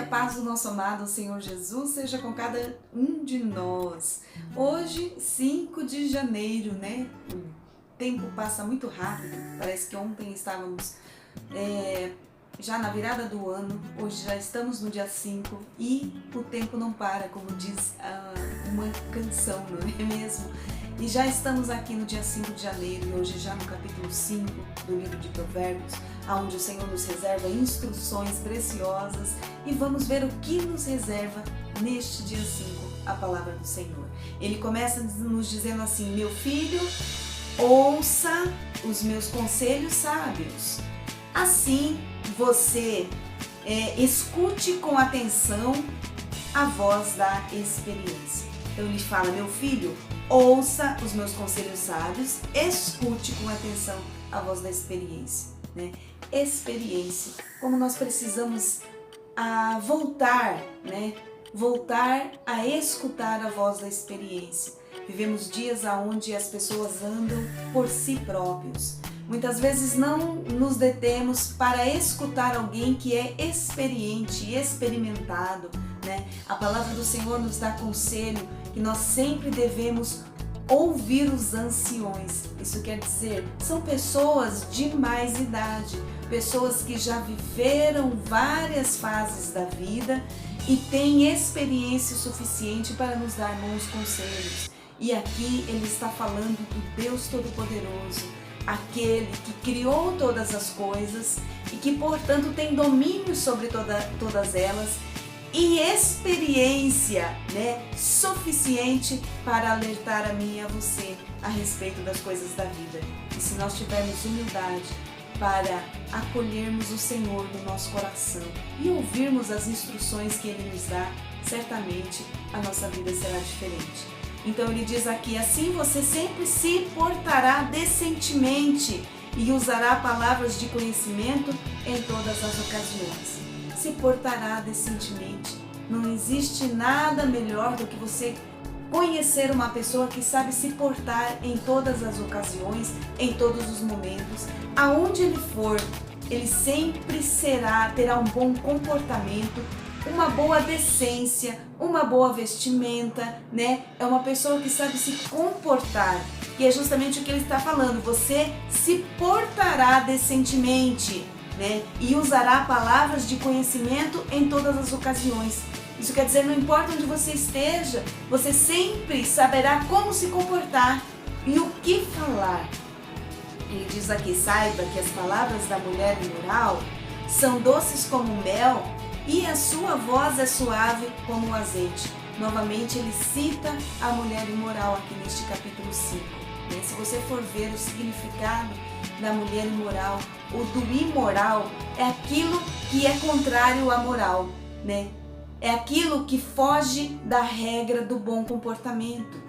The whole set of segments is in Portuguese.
a paz do nosso amado Senhor Jesus seja com cada um de nós. Hoje, 5 de janeiro, né? O tempo passa muito rápido, parece que ontem estávamos já na virada do ano, hoje já estamos no dia 5 e o tempo não para, como diz uma canção, não é mesmo? E já estamos aqui no dia 5 de janeiro e hoje já no capítulo 5 do livro de Provérbios, onde o Senhor nos reserva instruções preciosas e vamos ver o que nos reserva neste dia 5, a palavra do Senhor. Ele começa nos dizendo assim: meu filho, ouça os meus conselhos sábios. Assim você escute com atenção a voz da experiência. Então ele fala: meu filho, ouça os meus conselhos sábios, escute com atenção a voz da experiência, né? Experiência, como nós precisamos voltar, né? Voltar a escutar a voz da experiência. Vivemos dias onde as pessoas andam por si próprios. Muitas vezes não nos detemos para escutar alguém que é experiente, experimentado, né? A palavra do Senhor nos dá conselho que nós sempre devemos ouvir os anciões. Isso quer dizer, são pessoas de mais idade, pessoas que já viveram várias fases da vida e têm experiência suficiente para nos dar bons conselhos. E aqui ele está falando do Deus Todo-Poderoso, aquele que criou todas as coisas e que, portanto, tem domínio sobre todas elas e experiência, né, suficiente para alertar a mim e a você a respeito das coisas da vida. E se nós tivermos humildade para acolhermos o Senhor no nosso coração e ouvirmos as instruções que Ele nos dá, certamente a nossa vida será diferente. Então ele diz aqui: assim você sempre se portará decentemente e usará palavras de conhecimento em todas as ocasiões. Se portará decentemente. Não existe nada melhor do que você conhecer uma pessoa que sabe se portar em todas as ocasiões, em todos os momentos. Aonde ele for, ele sempre terá um bom comportamento, uma boa decência, uma boa vestimenta, né? É uma pessoa que sabe se comportar. E é justamente o que ele está falando: você se portará decentemente, né? E usará palavras de conhecimento em todas as ocasiões. Isso quer dizer, não importa onde você esteja, você sempre saberá como se comportar e o que falar. Ele diz aqui: saiba que as palavras da mulher imoral são doces como mel e a sua voz é suave como o azeite. Novamente ele cita a mulher imoral aqui neste capítulo 5. Né? Se você for ver o significado da mulher imoral, o do imoral é aquilo que é contrário à moral, né? É aquilo que foge da regra do bom comportamento.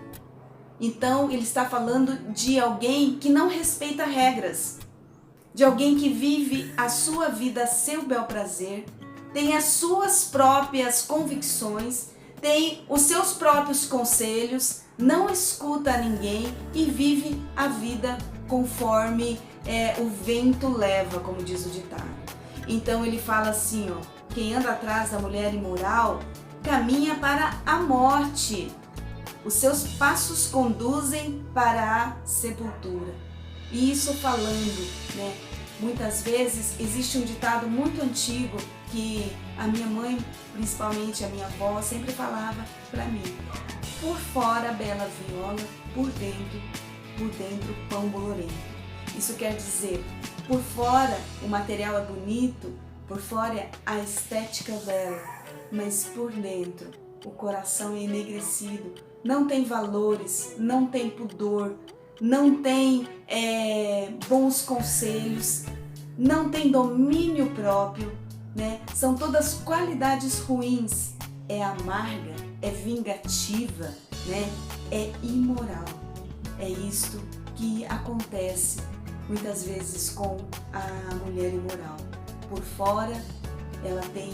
Então ele está falando de alguém que não respeita regras, de alguém que vive a sua vida a seu bel prazer, tem as suas próprias convicções, tem os seus próprios conselhos, não escuta ninguém e vive a vida conforme o vento leva, como diz o ditado. Então ele fala assim, ó: quem anda atrás da mulher imoral caminha para a morte, os seus passos conduzem para a sepultura. E isso falando, né? Muitas vezes existe um ditado muito antigo que a minha mãe, principalmente a minha avó, sempre falava para mim: por fora bela viola, por dentro pão bolorento. Isso quer dizer, por fora o material é bonito, por fora a estética é bela, mas por dentro o coração é enegrecido, não tem valores, não tem pudor, não tem bons conselhos, não tem domínio próprio, né? São todas qualidades ruins, é amarga, é vingativa, né? É imoral. É isto que acontece muitas vezes com a mulher imoral. Por fora ela tem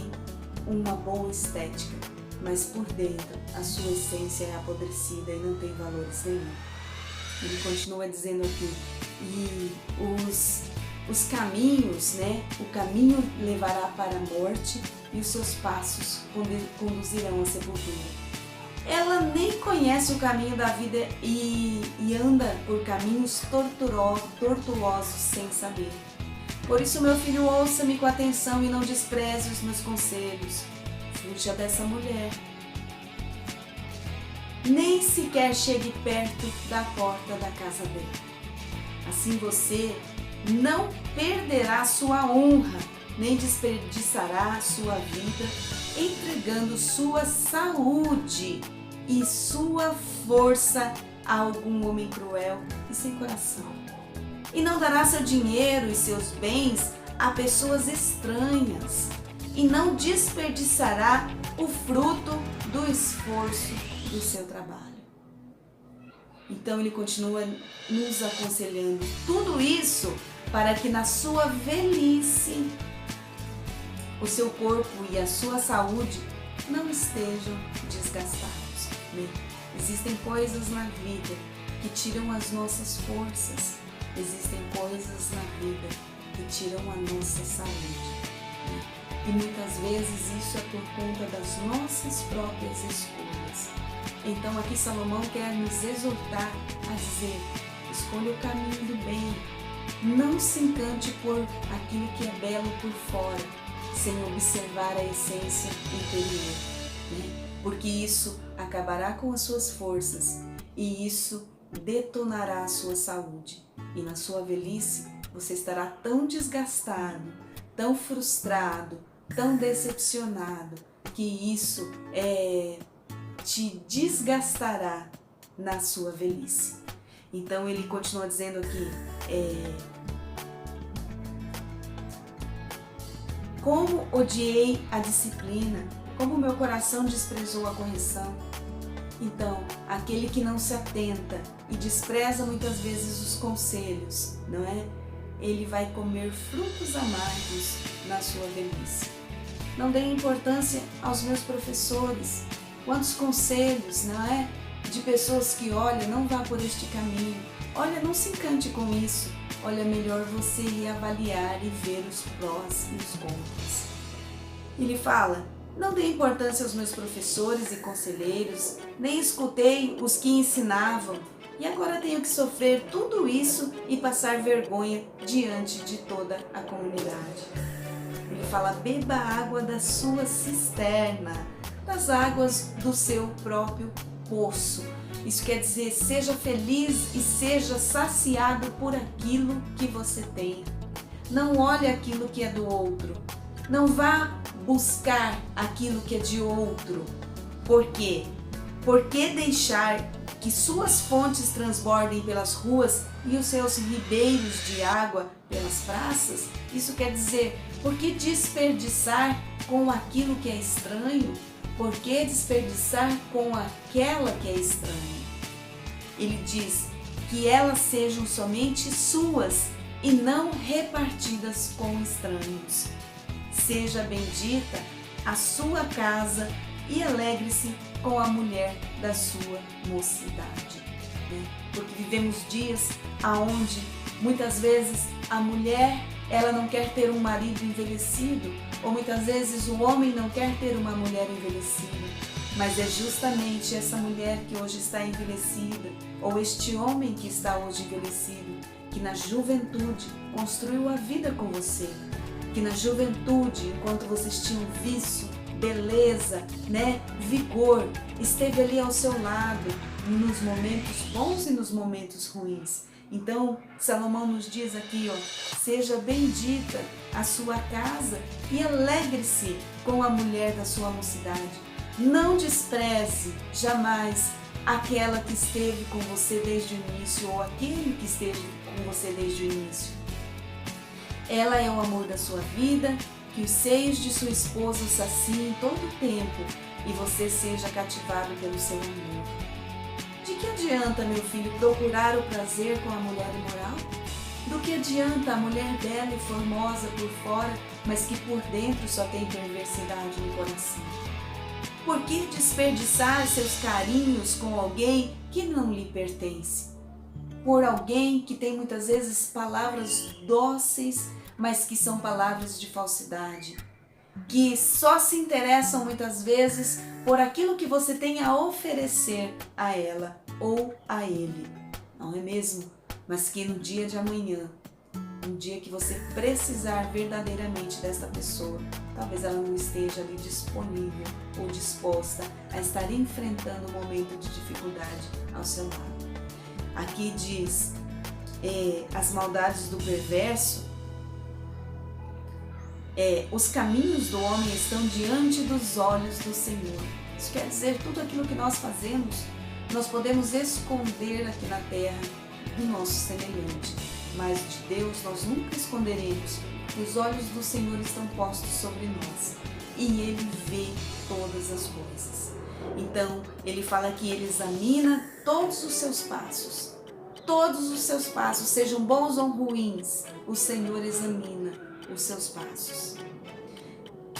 uma boa estética, mas por dentro a sua essência é apodrecida e não tem valores nenhum. Ele continua dizendo aqui: e os caminhos, né? O caminho levará para a morte e os seus passos conduzirão à sepultura. Ela nem conhece o caminho da vida e anda por caminhos tortuosos sem saber. Por isso, meu filho, ouça-me com atenção e não despreze os meus conselhos. Fuja dessa mulher. Nem sequer chegue perto da porta da casa dela. Assim você não perderá sua honra, nem desperdiçará sua vida, entregando sua saúde e sua força a algum homem cruel e sem coração. E não dará seu dinheiro e seus bens a pessoas estranhas, e não desperdiçará o fruto do esforço do seu trabalho. Então ele continua nos aconselhando tudo isso para que na sua velhice o seu corpo e a sua saúde não estejam desgastados. Né? Existem coisas na vida que tiram as nossas forças, existem coisas na vida que tiram a nossa saúde. Né? E muitas vezes isso é por conta das nossas próprias escolhas. Então aqui Salomão quer nos exortar a dizer: escolha o caminho do bem, não se encante por aquilo que é belo por fora, sem observar a essência interior, né? Porque isso acabará com as suas forças e isso detonará a sua saúde. E na sua velhice você estará tão desgastado, tão frustrado, tão decepcionado, que isso te desgastará na sua velhice. Então ele continua dizendo aqui, como odiei a disciplina, como meu coração desprezou a correção. Então, aquele que não se atenta e despreza muitas vezes os conselhos, não é? Ele vai comer frutos amargos na sua velhice. Não dê importância aos meus professores. Quantos conselhos, não é? De pessoas que, olha, não vá por este caminho. Olha, não se encante com isso. Olha, melhor você ir avaliar e ver os prós e os contras. Ele fala: não dê importância aos meus professores e conselheiros, nem escutei os que ensinavam, e agora tenho que sofrer tudo isso e passar vergonha diante de toda a comunidade. Ele fala: beba água da sua cisterna, das águas do seu próprio poço. Isso quer dizer, seja feliz e seja saciado por aquilo que você tem. Não olhe aquilo que é do outro. Não vá buscar aquilo que é de outro. Por quê? Por que deixar que suas fontes transbordem pelas ruas e os seus ribeiros de água pelas praças? Isso quer dizer, por que desperdiçar com aquilo que é estranho? Por que desperdiçar com aquela que é estranha? Ele diz que elas sejam somente suas e não repartidas com estranhos. Seja bendita a sua casa e alegre-se com a mulher da sua mocidade. Né? Porque vivemos dias onde muitas vezes a mulher ela não quer ter um marido envelhecido, ou muitas vezes o homem não quer ter uma mulher envelhecida, mas é justamente essa mulher que hoje está envelhecida, ou este homem que está hoje envelhecido, que na juventude construiu a vida com você, que na juventude, enquanto vocês tinham vício, beleza, né, vigor, esteve ali ao seu lado, nos momentos bons e nos momentos ruins. Então, Salomão nos diz aqui, seja bendita a sua casa e alegre-se com a mulher da sua mocidade. Não despreze jamais aquela que esteve com você desde o início ou aquele que esteve com você desde o início. Ela é o amor da sua vida, que os seios de sua esposa o saciem todo o tempo e você seja cativado pelo seu amor. De que adianta, meu filho, procurar o prazer com a mulher imoral? Do que adianta a mulher bela e formosa por fora, mas que por dentro só tem perversidade no coração? Por que desperdiçar seus carinhos com alguém que não lhe pertence? Por alguém que tem muitas vezes palavras dóceis, mas que são palavras de falsidade. que só se interessam muitas vezes por aquilo que você tem a oferecer a ela ou a ele, não é mesmo? Mas que no dia de amanhã, no dia que você precisar verdadeiramente desta pessoa, talvez ela não esteja ali disponível ou disposta a estar enfrentando um momento de dificuldade ao seu lado. Aqui diz, as maldades do perverso, os caminhos do homem estão diante dos olhos do Senhor. Isso quer dizer, tudo aquilo que nós fazemos, nós podemos esconder aqui na terra do nosso semelhante, mas de Deus nós nunca esconderemos, porque os olhos do Senhor estão postos sobre nós e Ele vê todas as coisas. Então, Ele fala que Ele examina todos os seus passos. Todos os seus passos, sejam bons ou ruins, o Senhor examina os seus passos.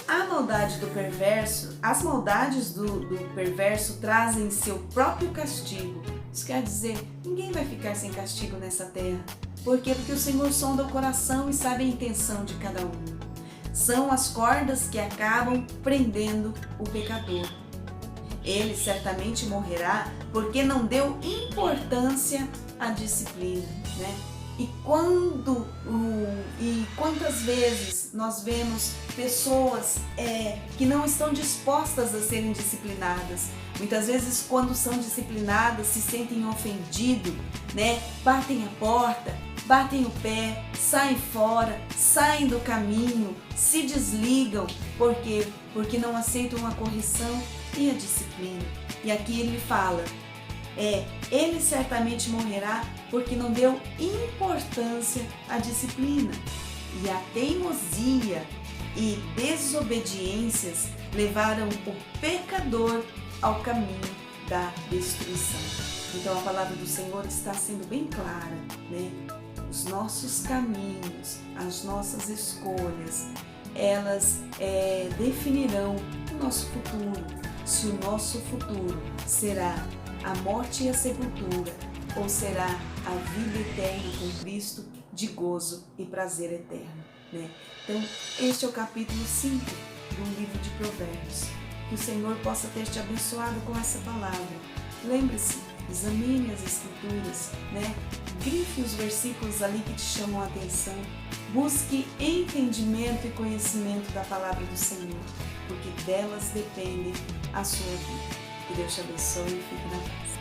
A maldade do perverso, as maldades do perverso trazem seu próprio castigo. Isso quer dizer, ninguém vai ficar sem castigo nessa terra. Por quê? Porque o Senhor sonda o coração e sabe a intenção de cada um. São as cordas que acabam prendendo o pecador. Ele certamente morrerá porque não deu importância à disciplina, né? E quantas vezes nós vemos pessoas que não estão dispostas a serem disciplinadas. Muitas vezes, quando são disciplinadas, se sentem ofendidos, né? Batem a porta, batem o pé, saem fora, saem do caminho, se desligam. Por quê? Porque não aceitam a correção e a disciplina. E aqui ele fala, ele certamente morrerá porque não deu importância à disciplina. E a teimosia e desobediências levaram o pecador ao caminho da destruição. Então a palavra do Senhor está sendo bem clara, né? Os nossos caminhos, as nossas escolhas, elas definirão o nosso futuro. Se o nosso futuro será a morte e a sepultura, ou será a vida eterna com Cristo de gozo e prazer eterno, né? Então, este é o capítulo 5 do livro de Provérbios. Que o Senhor possa ter te abençoado com essa palavra. Lembre-se, examine as Escrituras, né? Grife os versículos ali que te chamam a atenção. Busque entendimento e conhecimento da palavra do Senhor, porque delas depende a sua vida. Que Deus te abençoe e fique na paz.